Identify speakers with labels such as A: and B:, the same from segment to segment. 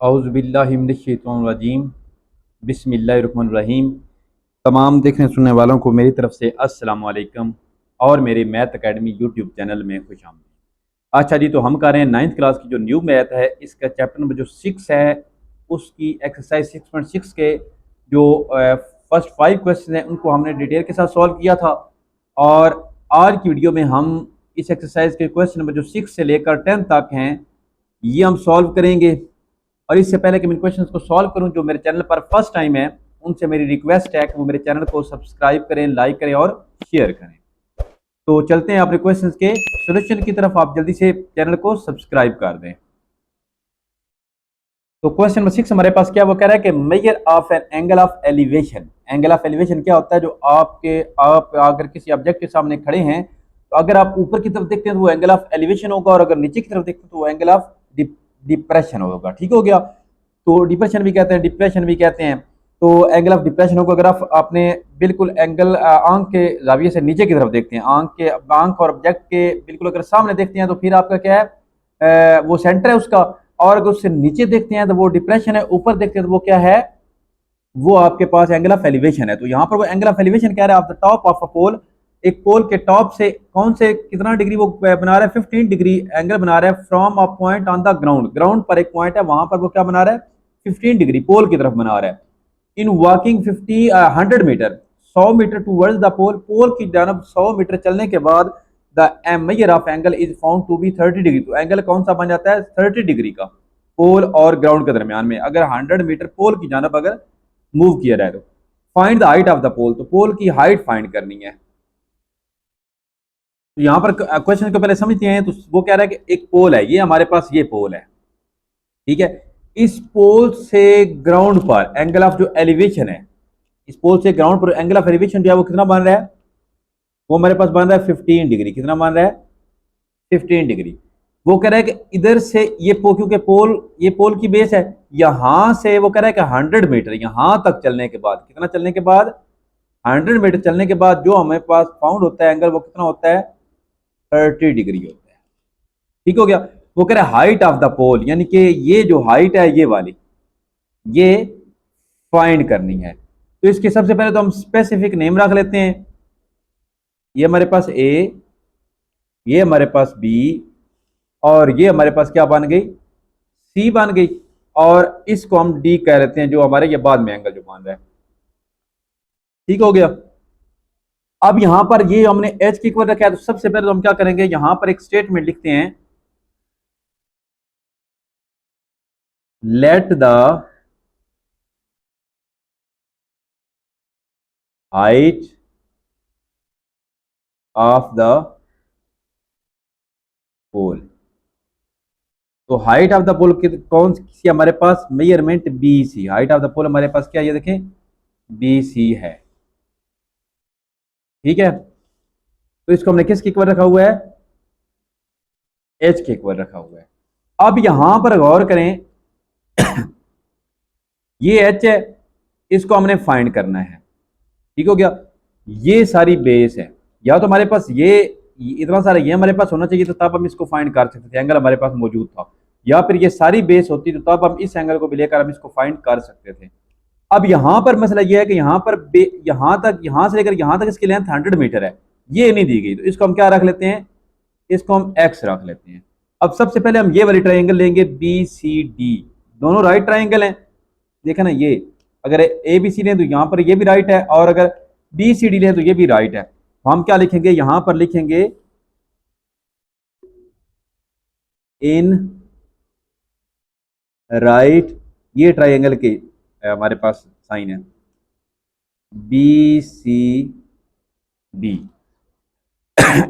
A: औज़ुबिल्लाहिमिनश्शैतानिर्रजीम बिस्मिल्लाहिर्रहमानिर्रहीम। तमाम देखने सुनने वालों को मेरी तरफ से अस्सलाम वालेकुम और मेरे मैथ एकेडमी यूट्यूब चैनल में खुशामदीद। अच्छा जी, तो हम कर रहे हैं 9th क्लास की जो न्यू मैथ है, इसका चैप्टर नंबर जो 6 है, उसकी एक्सरसाइज 6.6 के जो फर्स्ट 5 क्वेश्चन हैं उनको हमने डिटेल के साथ सॉल्व किया था। और आज की वीडियो में हम इस एक्सरसाइज के क्वेश्चन नंबर जो 6 से लेकर 10 तक हैं ये हम सॉल्व करेंगे। और इससे पहले कि मैं क्वेश्चंस को सॉल्व करूं, जो मेरे चैनल पर फर्स्ट टाइम है उनसे मेरी रिक्वेस्ट है कि वो मेरे चैनल को सब्सक्राइब करें, लाइक करें और शेयर करें। तो चलते हैं अपने क्वेश्चंस के सॉल्यूशन की तरफ। आप जल्दी से चैनल को सब्सक्राइब कर दें। तो क्वेश्चन नंबर 6 हमारे पास क्या वो कह रहा है कि major of an angle of elevation. Angle of elevation क्या होता है? जो आप अगर किसी ऑब्जेक्ट के सामने खड़े हैं तो अगर आप ऊपर की तरफ देखते हैं तो वो एंगल ऑफ एलिवेशन होगा, और अगर नीचे की तरफ देखते हैं तो वो एंगल ऑफ डिप्रेशन होगा। ठीक हो गया? तो डिप्रेशन भी कहते हैं, डिप्रेशन भी कहते हैं। तो एंगल ऑफ डिप्रेशन होगा अगर आप आपने बिल्कुल एंगल आंख के जाविये से नीचे की तरफ देखते हैं, आंख और ऑब्जेक्ट के बिल्कुल अगर सामने देखते हैं तो फिर आपका क्या है, वो सेंटर है उसका। और अगर उससे नीचे देखते हैं तो वो डिप्रेशन है, ऊपर देखते हैं तो वो क्या है, वो आपके पास एंगल ऑफ एलिवेशन है। तो यहाँ पर वो एंगल ऑफ एलिवेशन कह रहा है of the top of a pole. एक पोल के टॉप से कौन से कितना डिग्री वो बना रहा है, 15 डिग्री एंगल बना रहा है from a point on the ground. Ground पर एक पॉइंट है, वहां पर वो क्या बना रहा है, 15 डिग्री पोल की तरफ बना रहा है। In walking 100 metre, 100 metre towards the pole, pole की जानब 100 मीटर चलने के बाद the measure of angle is found to be 30 degree. तो एंगल कौन सा बन जाता है, 30 डिग्री का, पोल और ग्राउंड के दरमियान में। अगर 100 मीटर पोल की जानब अगर मूव किया जाए तो find the height of the pole, तो पोल की हाइट फाइंड करनी है। तो यहाँ पर क्वेश्चन को पहले समझते हैं। तो वो कह रहा है कि एक पोल है, ये हमारे पास ये पोल है, ठीक है। इस पोल से ग्राउंड पर एंगल ऑफ जो एलिवेशन है, इस पोल से ग्राउंड पर एंगल ऑफ एलिवेशन जो है वो कितना बन रहा है, वो हमारे पास बन रहा है 15 डिग्री। कितना बन रहा है, 15 डिग्री। वो कह रहा है कि इधर से ये क्योंकि पोल, ये पोल की बेस है, यहां से वो कह रहा है कि 100 मीटर यहां तक चलने के बाद, कितना चलने के बाद, 100 मीटर चलने के बाद जो हमें पास फाउंड होता है एंगल, वो कितना होता है, 30 डिग्री होता है। ठीक हो गया? वो कह रहा है हाइट ऑफ द पोल, यानी कि ये जो हाइट है ये वाली, ये फाइंड करनी है। तो इसके सबसे पहले तो हम स्पेसिफिक नेम रख लेते हैं। ये हमारे पास ए, ये हमारे पास बी, और ये हमारे पास क्या बन गई, सी बन गई। और इसको हम डी कह लेते हैं, जो हमारे ये बाद में एंगल जो बन रहा है। ठीक हो गया? अब यहां पर ये हमने एच की इक्वल रखा है, तो सबसे पहले तो हम क्या करेंगे, यहां पर एक स्टेटमेंट लिखते हैं, let the height of the pole. तो हाइट ऑफ द पोल कौन सी हमारे पास, measurement B C. Height of the pole हमारे पास क्या है, ये देखें, बी सी है। ठीक है? तो इसको हमने किसके इक्वल रखा हुआ है, एच के इक्वल रखा हुआ है। अब यहां पर गौर करें, ये एच है, इसको हमने फाइंड करना है। ठीक हो गया? ये सारी बेस है, या तो हमारे पास ये इतना सारा ये हमारे पास होना चाहिए, तो तब हम इसको फाइंड कर सकते थे, एंगल हमारे पास मौजूद था। या फिर ये सारी बेस होती तो तब हम इस एंगल को भी लेकर हम इसको फाइंड कर सकते थे। अब यहां पर मसला यह है कि यहां पर यहां तक, यहां से लेकर यहां तक इसकी लेंथ 100 मीटर है, ये नहीं दी गई। तो इसको हम क्या रख लेते हैं, इसको हम एक्स रख लेते हैं। अब सबसे पहले हम ये वाली ट्राइंगल लेंगे, बी सी डी, दोनों राइट ट्राइंगल हैं। देखा ना, ये अगर ए बी सी लें तो यहां पर ये भी राइट है, और अगर बी सी डी लें तो ये भी राइट है। तो हम क्या लिखेंगे, यहां पर लिखेंगे इन राइट, ये ट्राइंगल के हमारे पास साइन है बी सी डी।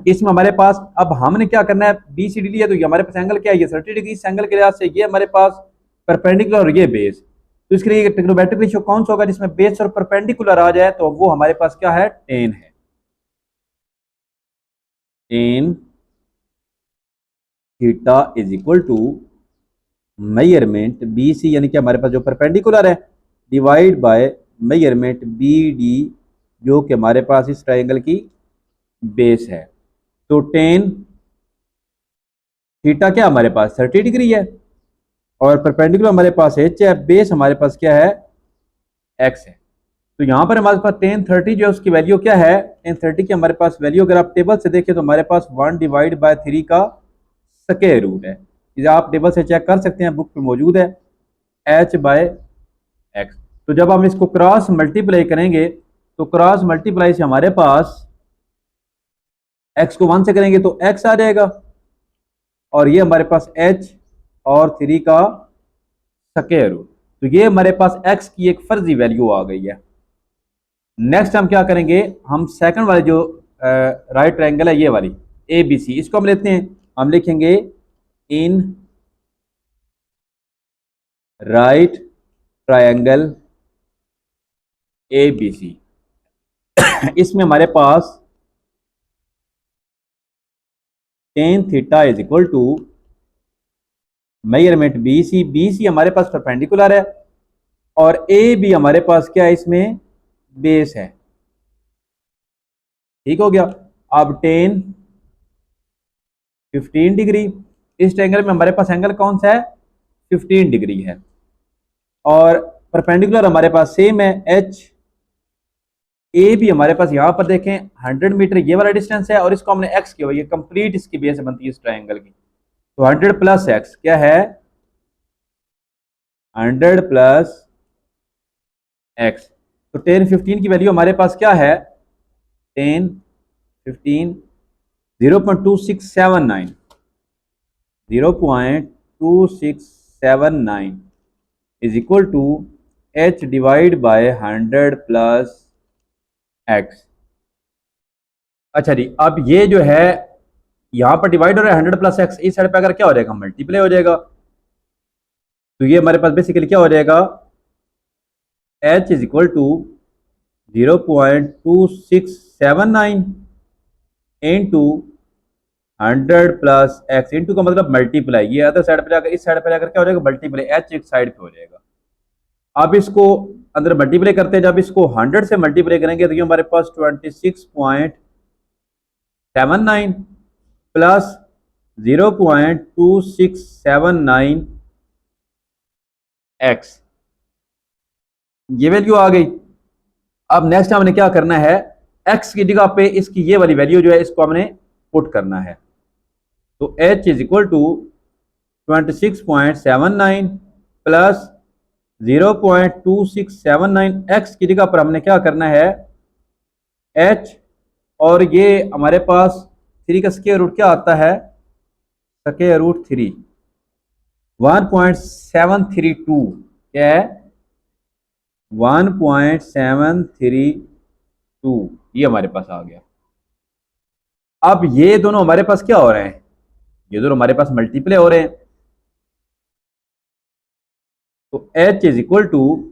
A: इसमें हमारे पास अब हमने क्या करना है, बी सी डी लिया तो ये हमारे पास एंगल क्या है, ये 30 डिग्री। इस एंगल के लिहाज से ये हमारे पास परपेंडिकुलर और ये बेस। तो इसके लिए ट्रिग्नोमेट्रिक रेशियो कौन सा होगा, जिसमें बेस और परपेंडिकुलर आ जाए, तो वो हमारे पास क्या है, टेन है। Tan theta is equal to measurement B C, यानी कि हमारे पास जो परपेंडिकुलर है, divide by measurement B D, जो कि हमारे पास इस ट्राइंगल की बेस है। तो टेन थीटा क्या हमारे पास 30 डिग्री है। और परपेंडिकुलर हमारे पास एच है, बेस हमारे पास क्या है, एक्स है। तो यहाँ पर हमारे पास टेन 30 जो है उसकी वैल्यू क्या है, टेन 30 की हमारे पास वैल्यू अगर आप टेबल से देखें तो हमारे पास 1/3 का स्क्वायर रूट है। इसे आप टेबल से चेक कर सकते हैं, बुक पे मौजूद है, h/x। तो जब हम इसको क्रॉस मल्टीप्लाई करेंगे तो क्रॉस मल्टीप्लाई से हमारे पास x को 1 से करेंगे तो x आ जाएगा, और ये हमारे पास h और 3 का स्क्वायर रूट। तो ये हमारे पास x की एक फर्जी वैल्यू आ गई है। नेक्स्ट हम क्या करेंगे, हम सेकंड वाले जो राइट ट्रायंगल है ये वाली ए बी सी, इसको हम लेते हैं, हम लिखेंगे in right triangle A B C. इसमें हमारे पास tan theta is equal to measurement B C हमारे पास परपेंडिकुलर है, और ए बी हमारे पास क्या है, इसमें बेस है। ठीक हो गया। अब टेन 15 डिग्री, इस ट्रायंगल में हमारे पास एंगल कौन सा है, 15 डिग्री है, और परपेंडिकुलर हमारे पास सेम है एच। ए भी हमारे पास यहाँ पर देखें 100 मीटर ये वाला डिस्टेंस है, और इसको हमने एक्स किया हुआ, ये कंप्लीट इसकी बेस बनती है इस ट्रायंगल की। तो 100 प्लस एक्स क्या है, 100 प्लस एक्स। तो 10 15 की वैल्यू हमारे पास क्या है, 10 15 0.2679, 0.2679 is equal to H divide by 100 plus X. अच्छा जी, अब ये जो है यहाँ पर डिवाइड हो रहा है 100 प्लस एक्स, इस साइड पे अगर क्या हो जाएगा, मल्टीप्लाई हो जाएगा। तो ये हमारे पास बेसिकली क्या हो जाएगा, h is equal to 0.2679 into 100 plus X, into का मतलब मल्टीप्लाई, ये अदर साइड पे जाकर इस साइड पे जाकर क्या हो जाएगा, मल्टीप्लाई, h एक साइड पे हो जाएगा। अब इसको अंदर मल्टीप्लाई करते हैं, जब इसको 100 से मल्टीप्लाई करेंगे तो ये हमारे पास 26.79 प्लस 0.2679 एक्स, ये वैल्यू आ गई। अब नेक्स्ट हमने क्या करना है, एक्स की जगह पे इसकी ये वाली वैल्यू जो है इसको हमने पुट करना है। तो h is equal to 26.79 plus 0.2679 X की जगह पर हमने क्या करना है, h, और ये हमारे पास 3 का स्क्वायर रूट क्या आता है, स्क्वायर रूट 3, 1.732 क्या है, 1.732, ये हमारे पास आ गया। अब ये दोनों हमारे पास क्या हो रहे हैं, ये दोनों हमारे पास मल्टीप्लाई हो रहे हैं। तो h इज इक्वल टू,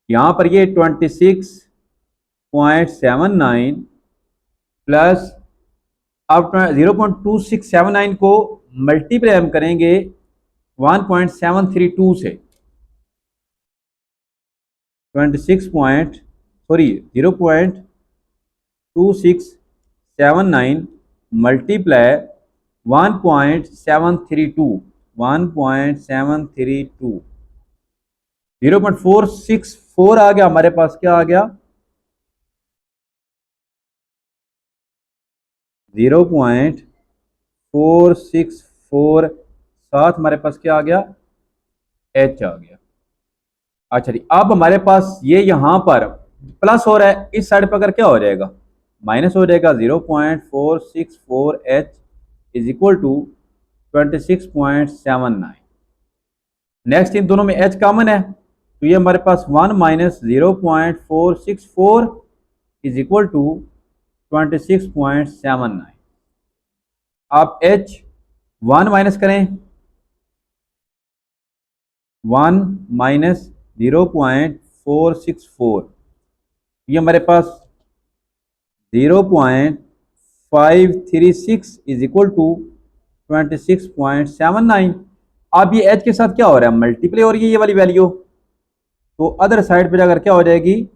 A: यहां पर ये 26.79 प्लस, अब 0.2679 को मल्टीप्लाई हम करेंगे 1.732 से, 0.2679 मल्टीप्लाई 1.732, 1.732, 0.464 आ गया हमारे पास, क्या आ गया, 0.464, साथ हमारे पास क्या आ गया, h आ गया। अच्छा जी, अब हमारे पास ये यहां पर प्लस हो रहा है, इस साइड पर अगर क्या हो जाएगा, माइनस हो जाएगा। 0.464 h is equal to 26.79। Next इन दोनों में h कॉमन है, तो ये हमारे पास 1 माइनस 0.464 इज इक्वल टू 26.79। आप h 1 माइनस करें, 1 माइनस 0.464, ये हमारे पास 0.536 इज इक्वल टू 26.79। अब ये h के साथ क्या हो रहा है, मल्टीप्लाई हो रही है ये वाली वैल्यू, तो अदर साइड पे जाकर क्या हो जाएगी,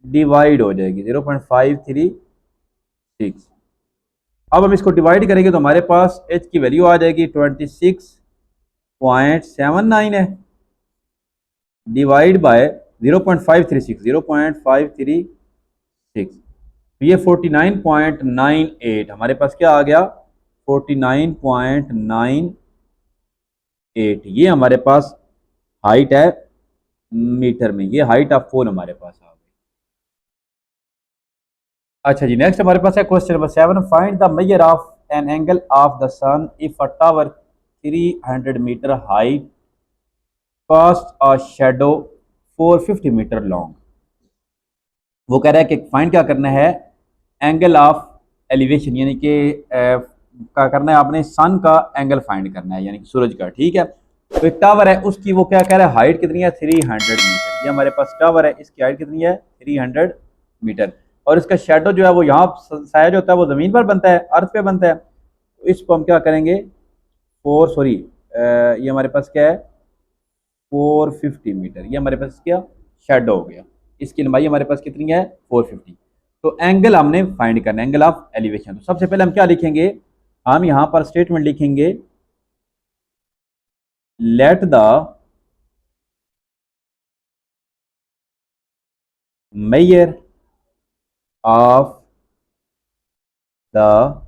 A: डिवाइड हो जाएगी, 0.536। अब हम इसको डिवाइड करेंगे तो हमारे पास h की वैल्यू आ जाएगी 26 0.79 है डिवाइड बाय 0.536 तो ये 49.98 हमारे पास क्या आ गया 49.98 ये हमारे पास हाइट है मीटर में ये हाइट ऑफ पोल हमारे पास आ गई। अच्छा जी नेक्स्ट हमारे पास है question number 7 find the measure of an angle of the sun if a tower 300 meter height cast a shadow 450 meter long. वो कह रहा है कि फाइंड क्या करना है एंगल ऑफ एलिवेशन यानी कि क्या करना है आपने सन का एंगल फाइंड करना है यानी कि सूरज का ठीक है। तो एक टावर है उसकी वो क्या कह रहा है हाइट कितनी है 300 मीटर ये हमारे पास टावर है इसकी हाइट कितनी है 300 मीटर और इसका शेडो जो है वो यहाँ साया जो होता है वो ज़मीन पर बनता है अर्थ पे बनता है तो इसको हम क्या करेंगे ये हमारे पास क्या है 450 मीटर ये हमारे पास क्या शेडो हो गया इसकी लंबाई हमारे पास कितनी है 450। तो एंगल हमने फाइंड करना है एंगल ऑफ एलिवेशन तो सबसे पहले हम क्या लिखेंगे हम यहाँ पर स्टेटमेंट लिखेंगे let the measure of the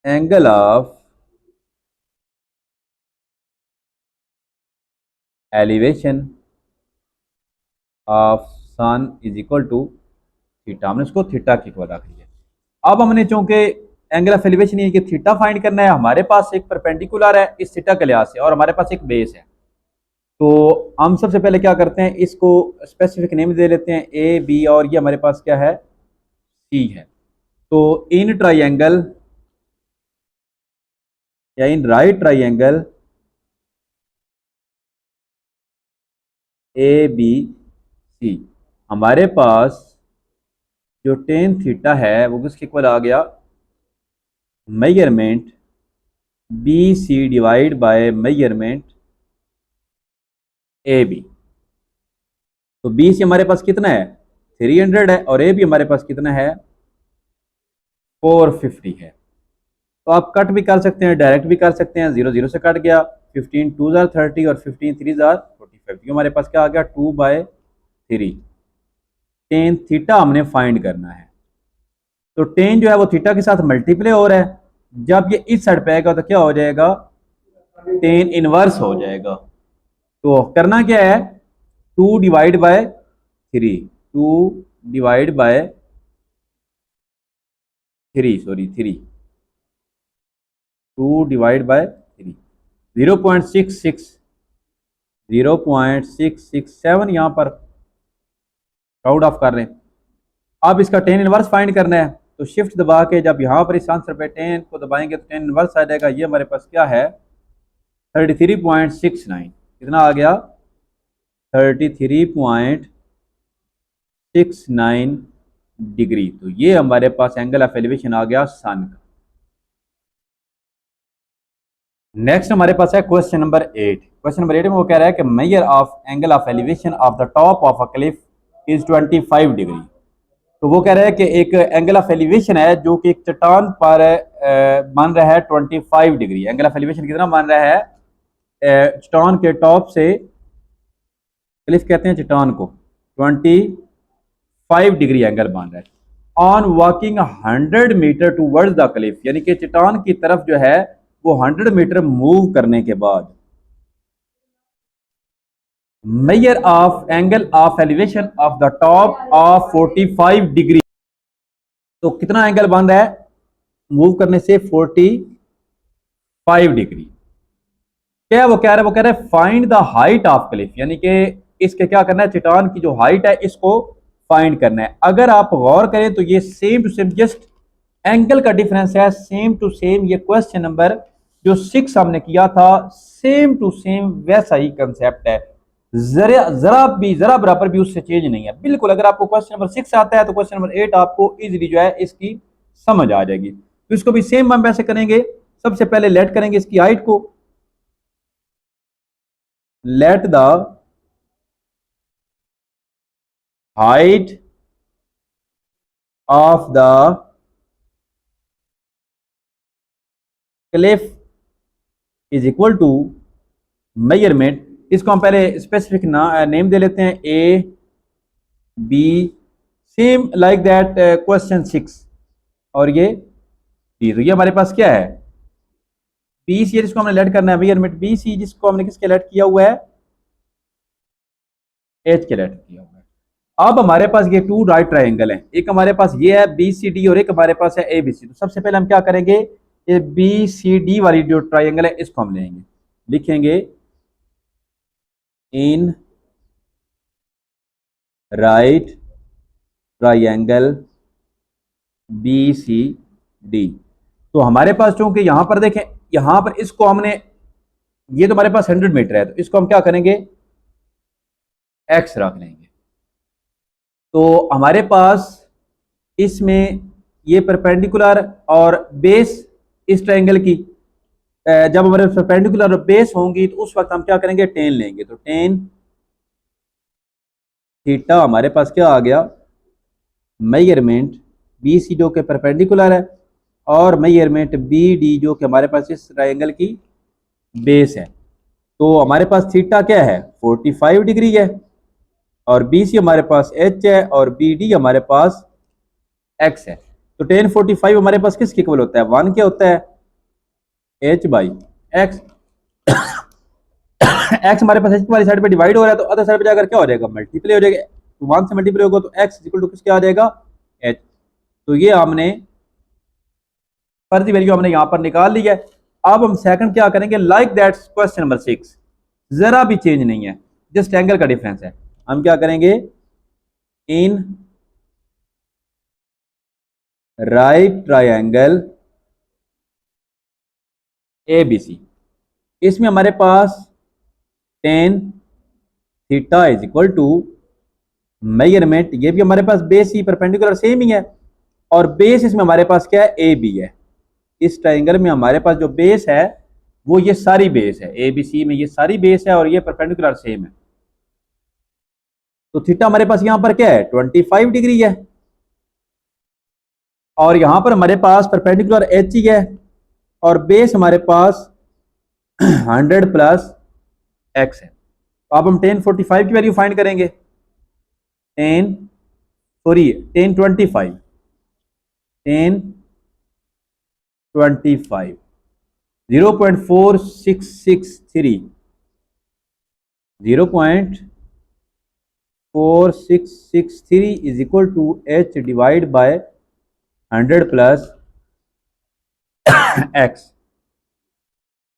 A: angle of elevation of sun is equal to theta हमने उसको थीटा की इक्वल रख लिया। अब हमने चूंकि एंगल ऑफ एलिवेशन यानी कि थीटा फाइंड करना है हमारे पास एक परपेंडिकुलर है इस थीटा के लिहाज से और हमारे पास एक बेस है तो हम सबसे पहले क्या करते हैं इसको स्पेसिफिक नेम दे लेते हैं ए बी और ये हमारे पास क्या है सी है। तो इन ट्राइंगल या in right triangle A B C हमारे पास जो टेन थीटा है वो किसके इक्वल आ गया measurement B C divide by measurement A B. तो बी सी हमारे पास कितना है 300 है और ए बी हमारे पास कितना है 450 है। तो आप कट भी कर सकते हैं डायरेक्ट भी कर सकते हैं 0 0 से कट गया 15 2 जार 30 और 15 3 जार 45 ये हमारे पास क्या आ गया 2/3 टेन थीटा हमने फाइंड करना है। तो टेन जो है वो थीटा के साथ मल्टीप्लाई हो रहा है जब ये इस साइड पे आएगा तो क्या हो जाएगा टेन इनवर्स हो जाएगा। तो करना क्या है 2 डिवाइड बाय 3 2 डिवाइड बाय 3 0.667 यहाँ पर राउंड ऑफ कर रहे हैं। अब इसका टेन इनवर्स फाइंड करना है तो शिफ्ट दबा के जब यहाँ पर इस आंसर पे टेन को दबाएंगे तो टेन इनवर्स आ जाएगा ये हमारे पास क्या है 33.69 कितना आ गया 33.69 डिग्री। तो ये हमारे पास एंगल ऑफ एलिवेशन आ गया सन का। नेक्स्ट हमारे पास है क्वेश्चन नंबर 8 क्वेश्चन नंबर 8 में वो कह रहा है कि major of angle of elevation of the top of a cliff is 25 degree. तो वो कह रहा है कि एक एंगल ऑफ एलिवेशन है जो कि एक चट्टान पर बन रहा है 25 डिग्री एंगल ऑफ एलिवेशन कितना बन रहा है चट्टान के टॉप से क्लिफ कहते हैं चट्टान को 25 डिग्री एंगल बन रहा है on walking 100 metre towards the cliff यानी कि चट्टान की तरफ जो है वो 100 मीटर मूव करने के बाद major of angle of elevation of the top of 45 degree. तो कितना एंगल बन रहा है मूव करने से 45 डिग्री। क्या वो कह रहा है वो कह रहा है find the height of Cliff यानी कि इसके क्या करना है चट्टान की जो हाइट है इसको फाइंड करना है। अगर आप गौर करें तो ये same to same just angle का डिफरेंस है सेम टू सेम ये क्वेश्चन नंबर जो 6 हमने किया था सेम टू सेम वैसा ही कंसेप्ट है जरा बराबर भी उससे चेंज नहीं है बिल्कुल। अगर आपको क्वेश्चन नंबर 6 आता है तो क्वेश्चन नंबर 8 आपको इजीली जो है इसकी समझ आ जाएगी। तो इसको भी सेम हम वैसे करेंगे सबसे पहले लेट करेंगे इसकी हाइट को let the height of the cliff is equal to measurement, इसको हम पहले स्पेसिफिक नेम दे लेते हैं, A B, same like that question 6, और ये बी। तो ये हमारे पास क्या है, बी सी, जिसको हमने लेट करना है मेजरमेंट बी सी, जिसको हमने किसके लेट किया हुआ है, एच के लेट किया हुआ है। अब हमारे पास ये टू राइट ट्राइंगल है, एक हमारे पास ये है बी सी डी और एक हमारे पास है ए बी सी। तो सबसे पहले हम क्या करेंगे, ये बी सी डी वाली जो ट्राइंगल है इसको हम लेंगे, लिखेंगे in right triangle B C D. तो हमारे पास चूंकि यहां पर देखें, यहां पर इसको हमने, ये तो हमारे पास 100 मीटर है, तो इसको हम क्या करेंगे, एक्स रख लेंगे। तो हमारे पास इसमें ये परपेंडिकुलर और बेस इस ट्रायंगल की, जब हमारे परपेंडिकुलर और बेस होंगी तो उस वक्त हम क्या करेंगे, टेन लेंगे। तो टेन थीटा हमारे पास क्या आ गया, मेजरमेंट बी सी जो के परपेंडिकुलर है, और मेजरमेंट बी डी जो कि हमारे पास इस ट्रायंगल की बेस है। तो हमारे पास थीटा क्या है, 45 डिग्री है, और बी सी हमारे पास एच है, और बी डी हमारे पास एक्स है। तो टेन 45 हमारे पास किसके इक्वल होता है, 1 क्या होता है, एच बाई एक्स। एक्स हमारे पास एच वाली साइड पे डिवाइड हो रहा है, तो अदर साइड पे जाकर क्या हो जाएगा, मल्टीप्लाई हो जाएगा। तो 1 से मल्टीप्लाई होगा तो एक्स इक्वल टू किसके आ जाएगा, एच। तो ये हमने फर्जी वैल्यू हमने यहां पर निकाल ली है। अब हम सेकंड क्या करेंगे, लाइक दैट क्वेश्चन नंबर 6, जरा भी चेंज नहीं है, जस्ट एंगल का डिफरेंस है। हम क्या करेंगे, in right triangle A B C, इसमें हमारे पास tan theta is equal to measurement, ये भी हमारे पास बेस ही परपेंडिकुलर सेम ही है, और बेस इसमें हमारे पास क्या है, ए बी है। इस ट्रायंगल में हमारे पास जो बेस है वो ये सारी बेस है, ए बी सी में ये सारी बेस है, और ये परपेंडिकुलर सेम है। तो थीटा हमारे पास यहां पर क्या है, 25 डिग्री है, और यहां पर हमारे पास परपेंडिकुलर एच ही है, और बेस हमारे पास 100 प्लस एक्स है। तो अब हम 1045 की वैल्यू फाइंड करेंगे, 1025 0.4663 0.4663 is equal to H divide by 100 plus X.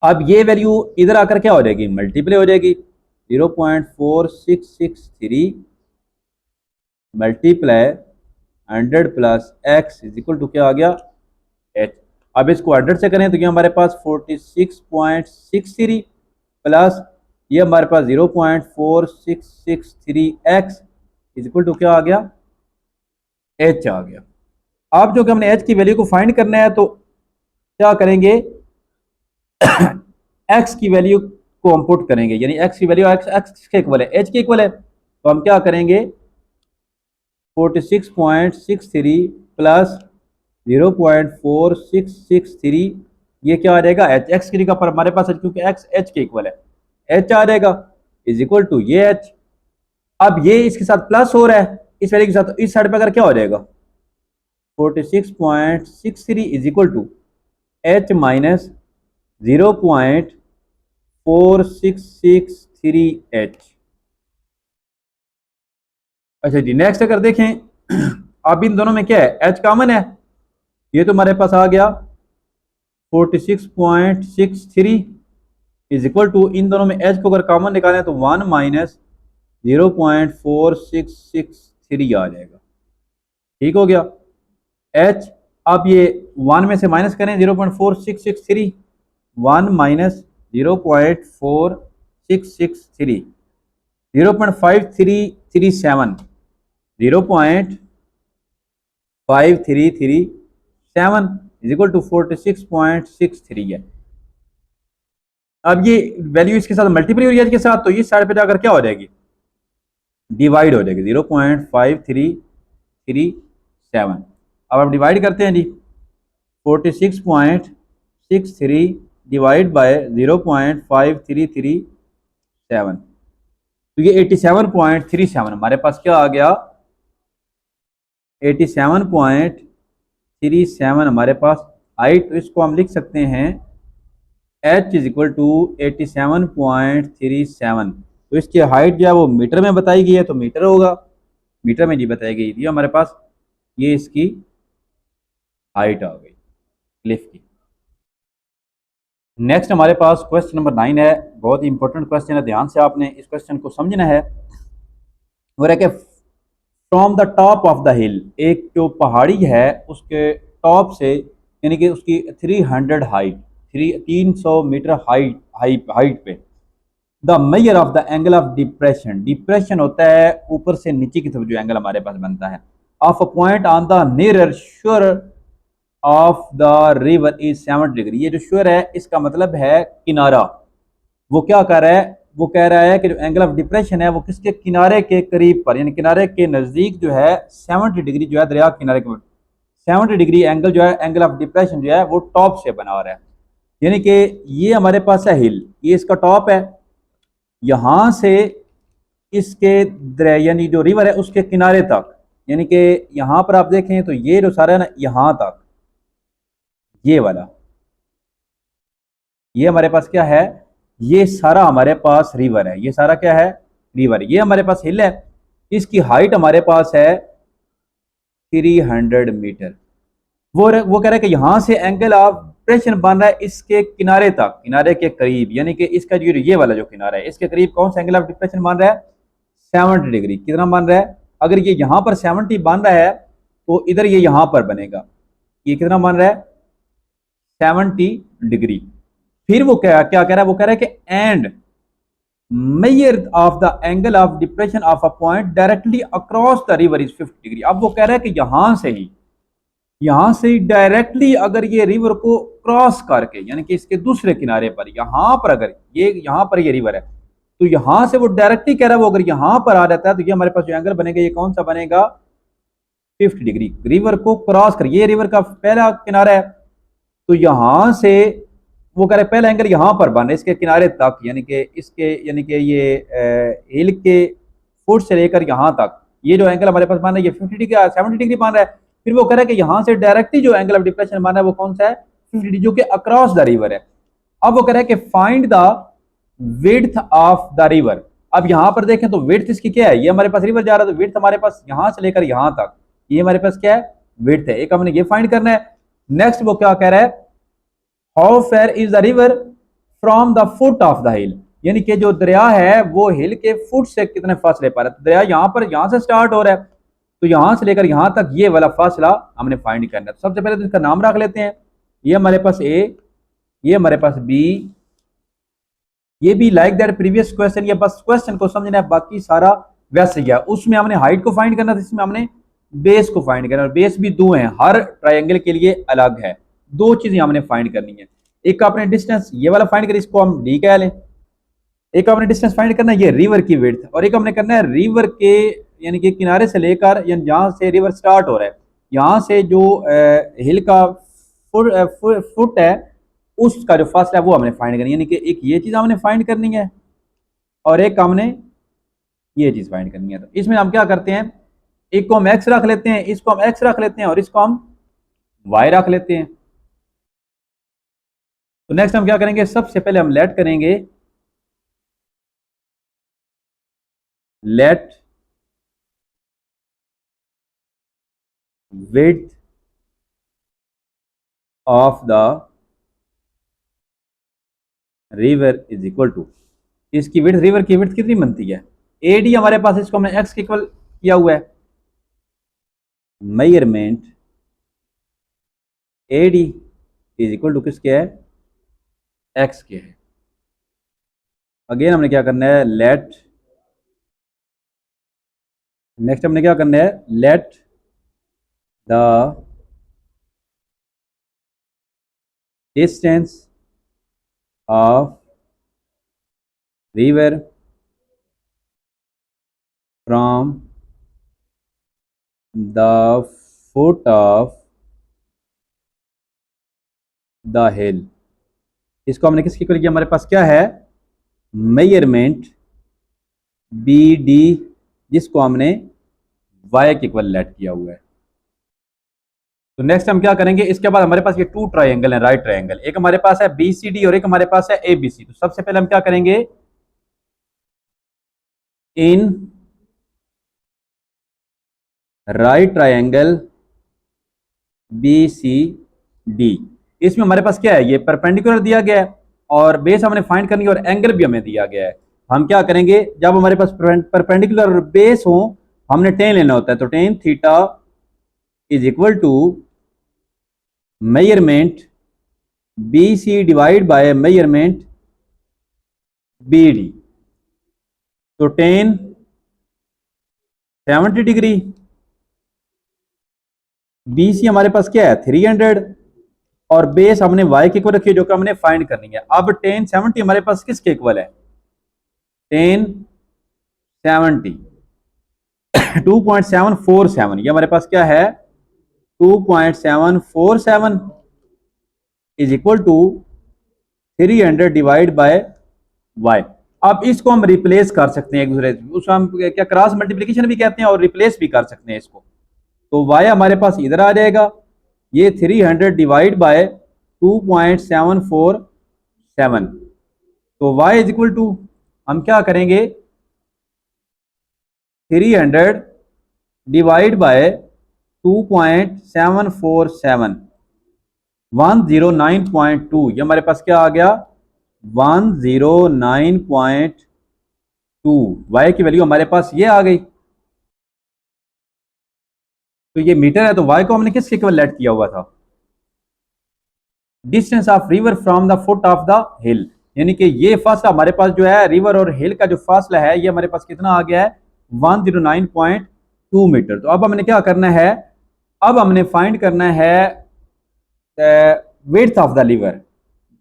A: अब ये वैल्यू इधर आकर क्या हो जाएगी, मल्टीप्लाई हो जाएगी। 0.4663 multiply 100 plus X is equal to क्या आ गया, एच। अब इसको 100 से करें तो ये हमारे पास 46.63 प्लस ये हमारे पास 0.4663 एक्स इज इक्वल टू क्या आ गया, एच आ गया। अब जो कि हमने एच की वैल्यू को फाइंड करना है, तो क्या करेंगे, एक्स की वैल्यू को हम पुट करेंगे, यानी एक्स की वैल्यू एक्स के इक्वल है, एच के इक्वल है। तो हम क्या करेंगे, 46.63 प्लस 0.4663, ये क्या आ जाएगा, एच। एक्स की जगह पर हमारे पास क्योंकि एक्स एच के इक्वल है, एच आ जाएगा इज इक्वल टू ये एच। अब ये इसके साथ प्लस हो रहा है इस वैल्यू के साथ, तो इस साइड पे अगर क्या हो जाएगा, 46.63 is equal to H minus 0.4663 H. अच्छा जी, नेक्स्ट अगर देखें, अब इन दोनों में क्या है, एच कॉमन है, ये तो हमारे पास आ गया 46.63 इज इक्वल टू, इन दोनों में एच को अगर कॉमन निकालें तो 1 माइनस 0.4663 आ जाएगा। ठीक हो गया, एच। अब ये 1 में से माइनस करें 0.4663, 1 माइनस 0.4663, 0.5337, 0.5337 इज इक्वल टू 46.63 है। अब ये वैल्यू इसके साथ मल्टीप्लाई हो रही है इसके साथ, तो इस साइड पे जाकर क्या हो जाएगी, डिवाइड हो जाएगी, 0.5337। अब हम डिवाइड करते हैं जी, 46.63 डिवाइड बाय 0.5337, तो ये 87.37 हमारे पास क्या आ गया, 87.37 हमारे पास हाइट। तो इसको हम लिख सकते हैं h इज इक्वल टू 87.37। तो इसकी हाइट जो है वो मीटर में बताई गई है, तो मीटर होगा, मीटर में जी बताई गई थी हमारे पास, ये इसकी हाइट आ गई क्लिफ की। नेक्स्ट हमारे पास क्वेश्चन नंबर 9 है, बहुत ही इंपॉर्टेंट क्वेश्चन है, ध्यान से आपने इस क्वेश्चन को समझना है। वो है कि from the top of the हिल, एक जो पहाड़ी है उसके टॉप से, यानी कि उसकी 300 हाइट, 300 मीटर हाइट पे, the measure of the angle of depression, depression होता है ऊपर से नीचे की तरफ जो एंगल हमारे पास बनता है, of a point on the nearer shore of the river is 70 degree. ये जो शोर है इसका मतलब है किनारा। वो क्या कर रहा है, वो कह रहा है कि जो एंगल ऑफ डिप्रेशन है वो किसके किनारे के करीब पर, यानी किनारे के नजदीक जो है 70 डिग्री जो है दरिया किनारे के, 70 डिग्री एंगल जो है एंगल ऑफ डिप्रेशन जो है वो टॉप से बना हो रहा है। यानी कि ये हमारे पास है हिल, ये इसका टॉप है, यहां से इसके यानी जो रिवर है उसके किनारे तक, यानी कि यहां पर आप देखें तो ये जो सारा है ना यहां तक, ये वाला, ये हमारे पास क्या है, ये सारा हमारे पास रिवर है, ये सारा क्या है रिवर, ये हमारे पास हिल है, इसकी हाइट हमारे पास है 300 मीटर। वो कह रहा है कि यहां से एंगल ऑफ प्रेशन बन रहा है इसके किनारे तक, किनारे के करीब, यानी कि इसका जो ये वाला जो किनारा है इसके करीब कौन सा एंगल ऑफ डिप्रेशन बन रहा है, 70 डिग्री। कितना बन रहा है, अगर ये यहां पर 70 बन रहा है तो इधर ये यहां पर बनेगा, ये कितना बन रहा है 70 डिग्री। फिर वो क्या कह रहा है, वो कह रहा है कि and measure of the angle of depression of a point directly across the river is 50 degree. अब वो कह रहा है कि यहां से ही डायरेक्टली अगर ये रिवर को क्रॉस करके, यानी कि इसके दूसरे किनारे पर, यहां पर अगर ये यहां पर ये रिवर है तो यहां से वो डायरेक्टली कह रहा है वो अगर यहां पर आ जाता है तो ये हमारे पास जो एंगल बनेगा ये कौन सा बनेगा 50 डिग्री। रिवर को क्रॉस कर, ये रिवर का पहला किनारा है, तो यहां से वो कह रहे पहला एंगल यहां पर बन रहा है इसके किनारे तक, यानी कि इसके, यानी कि ये हिल के फुट से लेकर यहां तक ये जो एंगल हमारे पास बन रहा है ये 50 डिग्री 70 डिग्री बन रहा है। फिर वो कह रहा है कि यहां से डायरेक्टली जो एंगल ऑफ डिप्रेशन बन रहा है वो कौन सा है 50 डिग्री, जो कि अक्रॉस द रिवर है। अब वो कह रहा है कि find the width of the river. अब यहां पर देखें तो विड्थ इसकी क्या है, ये हमारे पास रिवर जा रहा है तो विड्थ हमारे पास यहां से लेकर यहां तक ये हमारे पास क्या है विड्थ है, एक हमने ये फाइंड करना है। नेक्स्ट वो क्या कह रहा है, how fair is the river from the foot of the हिल, यानी कि जो दरिया है वो हिल के फुट से कितने फासले पर है, तो दरिया यहां से स्टार्ट हो रहा है तो यहां से लेकर यहां तक ये वाला फासला हमने फाइंड करना है। तो सबसे पहले तो इसका नाम रख लेते हैं, ये हमारे पास ए, ये हमारे पास बी, ये भी लाइक दैट प्रीवियस क्वेश्चन, ये बस क्वेश्चन को समझना है, बाकी सारा वैसे ही है। उसमें हमने हाइट को फाइंड करना था, इसमें हमने बेस को फाइंड करना, और बेस भी दो हैं, हर ट्राइंगल के लिए अलग है, दो चीजें हमने फाइंड करनी है। एक आपने डिस्टेंस ये वाला फाइंड कर, इसको हम डी कह लें, एक आपने डिस्टेंस फाइंड करना है ये रिवर की विड्थ, और एक हमने करना है रिवर के यानी कि किनारे से लेकर यानी जहां से रिवर स्टार्ट हो रहा है यहां से जो हिल का फुट है उसका जो फासला है वो हमने फाइंड करनी है, यानी कि एक ये चीज हमने फाइंड करनी है और एक हमने ये चीज फाइंड करनी है। तो इसमें हम क्या करते हैं, एक को हम एक्स रख लेते हैं, इसको हम एक्स रख लेते हैं और इसको हम वाई रख लेते हैं। तो नेक्स्ट हम क्या करेंगे, सबसे पहले हम लेट करेंगे, let width of the river is equal to, इसकी विड्थ, रिवर की विड्थ कितनी बनती है एडी हमारे पास, इसको हमने एक्स के इक्वल किया हुआ है, measurement A D is equal to किसके है एक्स के है। अगेन हमने क्या करना है, लेट, नेक्स्ट हमने क्या करना है, let the distance of river from the foot of the हिल इसको हमने किसके इक्वल किया, हमारे पास क्या है, मेजरमेंट बी डी, जिसको हमने वाई के इक्वल लेट किया हुआ है। तो नेक्स्ट हम क्या करेंगे, इसके बाद हमारे पास ये टू ट्राइंगल है, राइट ट्राइंगल, एक हमारे पास है बी सी डी और एक हमारे पास है ए बी सी। तो सबसे पहले हम क्या करेंगे, in right triangle B C D, इसमें हमारे पास क्या है, ये परपेंडिकुलर दिया गया है और बेस हमने फाइंड करनी है और एंगल भी हमें दिया गया है। हम क्या करेंगे, जब हमारे पास परपेंडिकुलर और बेस हो, हमने टेन लेना होता है। तो tan theta is equal to measurement B C divide by measurement B D. तो टेन 70 डिग्री, बी सी हमारे पास क्या है 300 और बेस हमने वाई के इक्वल रखी है जो कि हमने फाइंड करनी है। अब टेन 70 हमारे पास किसके इक्वल है, टेन 70 2.747, ये हमारे पास क्या है 2.747 is equal to 300 divide by Y. अब इसको हम रिप्लेस कर सकते हैं एक दूसरे से, उसको हम क्या क्रॉस मल्टीप्लिकेशन भी कहते हैं और रिप्लेस भी कर सकते हैं इसको। तो वाई हमारे पास इधर आ जाएगा, ये 300 डिवाइड बाय 2.747। तो वाई इज इक्वल टू, हम क्या करेंगे 300 डिवाइड बाय 2.747 109.2, ये हमारे पास क्या आ गया 109.2। वाई की वैल्यू हमारे पास ये आ गई। तो ये मीटर है, तो वाई को हमने किसके इक्वल लेट किया हुआ था, distance of river from the foot of the हिल, यानी कि ये फासला हमारे पास जो है रिवर और हिल का जो फासला है ये हमारे पास कितना आ गया है 109.2 मीटर। तो अब हमने क्या करना है, अब हमने फाइंड करना है विड्थ ऑफ द रिवर,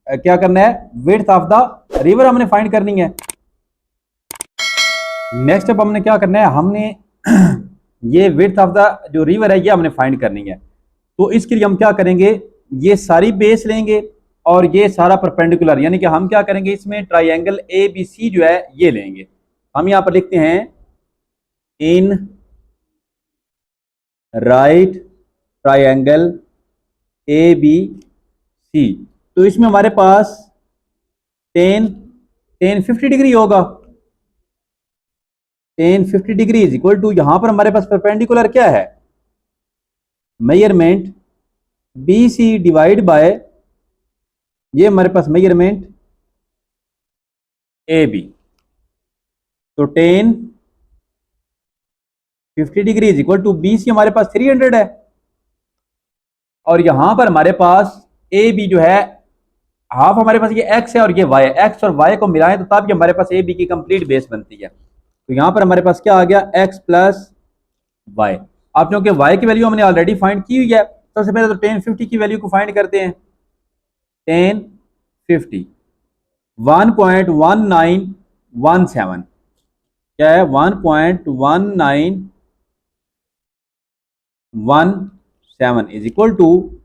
A: क्या करना है विड्थ ऑफ द रिवर हमने फाइंड करनी है। नेक्स्ट अब हमने क्या करना है, हमने ये विड्थ ऑफ द जो रिवर है ये हमने फाइंड करनी है। तो इसके लिए हम क्या करेंगे, ये सारी बेस लेंगे और ये सारा परपेंडिकुलर, यानी कि हम क्या करेंगे इसमें ट्राइंगल ए बी सी जो है ये लेंगे। हम यहां पर लिखते हैं in right triangle A B C. तो इसमें हमारे पास टेन 50 डिग्री होगा, tan 50 degree is equal to, यहां पर हमारे पास परपेंडिकुलर क्या है measurement B C divide by, ये हमारे पास मेजरमेंट ए बी। तो tan 50 degree is equal to B C हमारे पास 300 है और यहां पर हमारे पास ए बी जो है हाफ हमारे पास ये एक्स है और ये वाई है, एक्स और वाई को मिलाएं तो तब ये हमारे पास ए बी की कंप्लीट बेस बनती है। तो यहां पर हमारे पास क्या आ गया एक्स प्लस वाई। आप क्योंकि वाई की वैल्यू हमने ऑलरेडी फाइंड की हुई है, सबसे पहले तो टेन 50 की वैल्यू को फाइंड करते हैं। टेन 50 1.1917 क्या है 1.1917 is equal to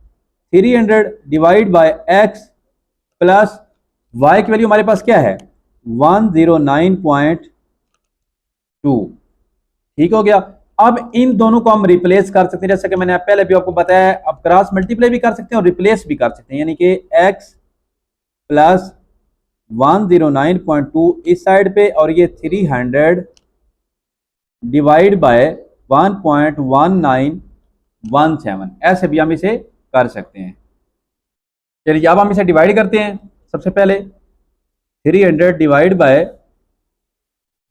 A: 300 divide by X plus Y की वैल्यू हमारे पास क्या है 109.2। ठीक हो गया। अब इन दोनों को हम रिप्लेस कर सकते हैं, जैसा कि मैंने पहले भी आपको बताया, अब क्रॉस मल्टीप्लाई भी कर सकते हैं और रिप्लेस भी कर सकते हैं, यानी कि x प्लस 109.2 इस साइड पे और ये 300 डिवाइड बाय 1.1917, ऐसे भी हम इसे कर सकते हैं। चलिए अब हम इसे डिवाइड करते हैं। सबसे पहले 300 डिवाइड बाय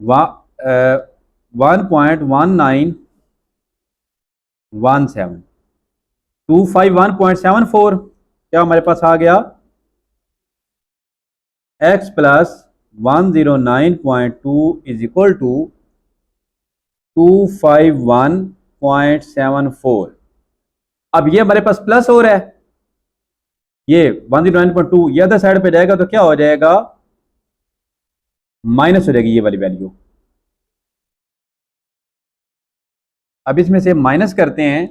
A: 1.1917 251.74, क्या हमारे पास आ गया x plus 109.2 is equal to 251.74। अब ये हमारे पास प्लस हो रहा है, ये 109.2 ये अदर साइड पे जाएगा तो क्या हो जाएगा माइनस हो जाएगी ये वाली वैल्यू। अब इसमें से माइनस करते हैं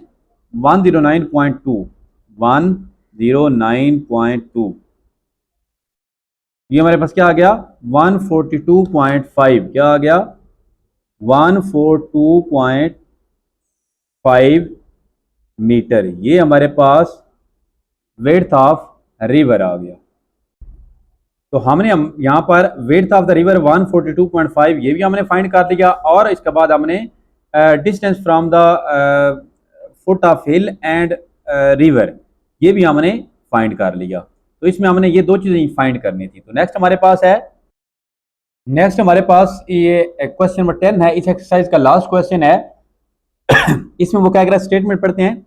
A: 109.2 ये हमारे पास क्या आ गया 142.5, क्या आ गया 142.5 मीटर। ये हमारे पास विड्थ ऑफ रिवर आ गया। तो हमने यहाँ पर विड्थ ऑफ द रिवर 142.5 ये भी हमने फाइंड कर लिया, और इसके बाद हमने distance from the foot of hill and river ये भी हमने फाइंड कर लिया। तो इसमें हमने ये दो चीजें फाइंड करनी थी। तो नेक्स्ट हमारे पास है, नेक्स्ट हमारे पास ये क्वेश्चन नंबर 10 है। इस एक्सरसाइज का लास्ट क्वेश्चन है। इसमें वो क्या कह रहा है, स्टेटमेंट पढ़ते हैं।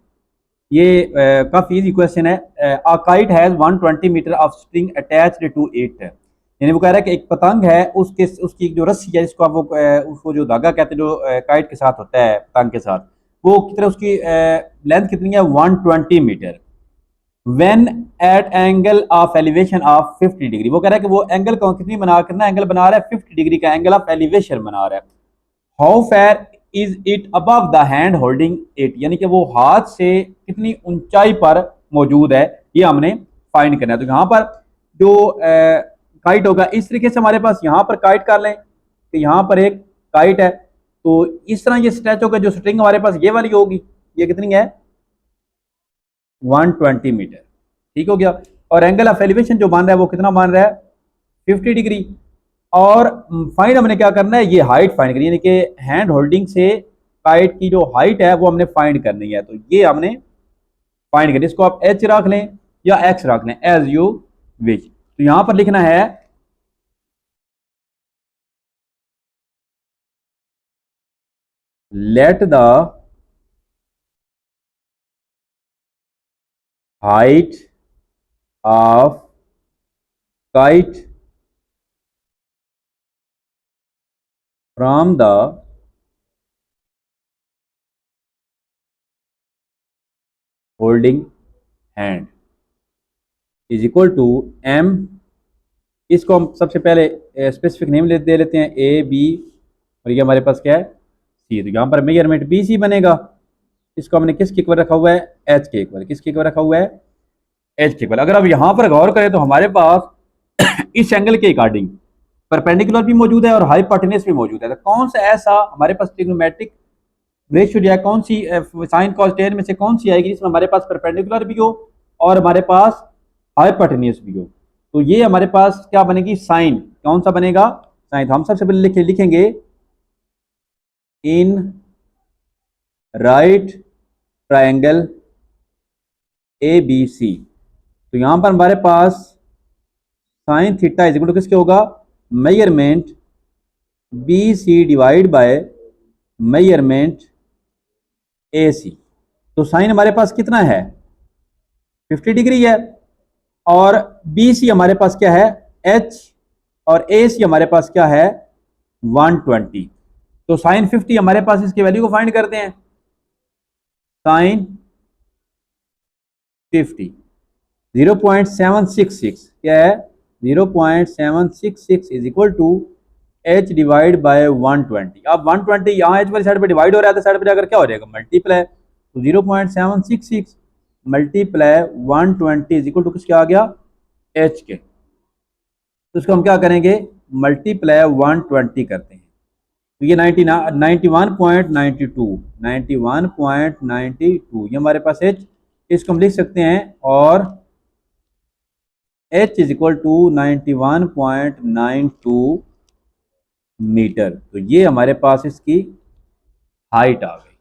A: ये काफी इजी क्वेश्चन है। A kite has 120 meter of string attached to it, यानी वो कह रहा है कि एक पतंग है, उसके उसकी जो रस्सी है जिसको आप वो उसको जो धागा कहते हैं जो काइट के साथ होता है पतंग के साथ, वो कितना उसकी लेंथ कितनी है 120 meter. When at angle of elevation of 50 degree, वो कह रहा है कि वो एंगल को कितनी बना कितना एंगल बना रहा है 50 डिग्री का एंगल ऑफ एलिवेशन बना रहा है। How fair is it above the hand holding it, यानी कि वो हाथ से कितनी ऊंचाई पर मौजूद है, ये हमने फाइंड करना है। तो यहाँ पर जो काइट होगा इस तरीके से हमारे पास यहाँ पर काइट कर लें कि यहाँ पर एक काइट है, तो इस तरह ये स्ट्रेच होगा। जो स्ट्रिंग हमारे पास ये वाली होगी, ये कितनी है 120 मीटर, ठीक हो गया। और एंगल ऑफ एलिवेशन जो मान रहा है वो कितना मान रहा है 50 डिग्री। और फाइंड हमने क्या करना है, ये हाइट फाइंड करनी है, यानी कि हैंड होल्डिंग से काइट की जो हाइट है वो हमने फाइंड करनी है। तो ये हमने फाइंड करनी है। इसको आप एच रख लें या एक्स रख लें, एज यू विच। तो यहां पर लिखना है let the height of kite from the holding hand is equal to M. इसको हम सबसे पहले स्पेसिफिक नेम दे लेते हैं ए बी, और ये हमारे पास क्या है सी। तो यहाँ पर मेजरमेंट बी सी बनेगा। इसको हमने किसके इक्वल रखा हुआ है एच के इक्वल, किसके इक्वल रखा हुआ है एच के इक्वल। अगर आप यहाँ पर गौर करें तो हमारे पास इस एंगल के अकॉर्डिंग परपेंडिकुलर भी मौजूद है और हाइपोटेन्यूस भी मौजूद है। तो कौन सा ऐसा हमारे पास ट्रिग्नोमेट्रिक रेशियो जो है, कौन सी साइन कॉस टेन में से कौन सी आएगी जिसमें हमारे पास परपेंडिकुलर भी हो और हमारे पास हाइपोटेन्यूस भी हो। तो ये हमारे पास क्या बनेगी साइन, कौन सा बनेगा साइन। तो हम सबसे पहले लिखेंगे in right triangle A B C. तो यहां पर हमारे पास sine theta is equal to किसके होगा measurement B C divide by measurement A C. तो साइन हमारे पास कितना है 50 डिग्री है, और बी सी हमारे पास क्या है एच, और ए सी हमारे पास क्या है 120। तो साइन 50 हमारे पास, इसकी वैल्यू को फाइंड करते हैं। साइन 50 0.766 क्या है 0.766 is equal to H divide by 120। अब 120 यहाँ एच वाली साइड पे डिवाइड हो रहा है, तो साइड पे जाकर क्या हो जाएगा मल्टीप्लाई। तो 0.766 मल्टीप्लाई 120 इज इक्वल टू किसके आ गया एच के। तो इसको हम क्या करेंगे मल्टीप्लाई 120 करते हैं। तो ये 91.92 ये हमारे पास एच, इसको हम लिख सकते हैं। और H is equal to 91.92 meter. तो ये हमारे पास इसकी हाइट आ गई।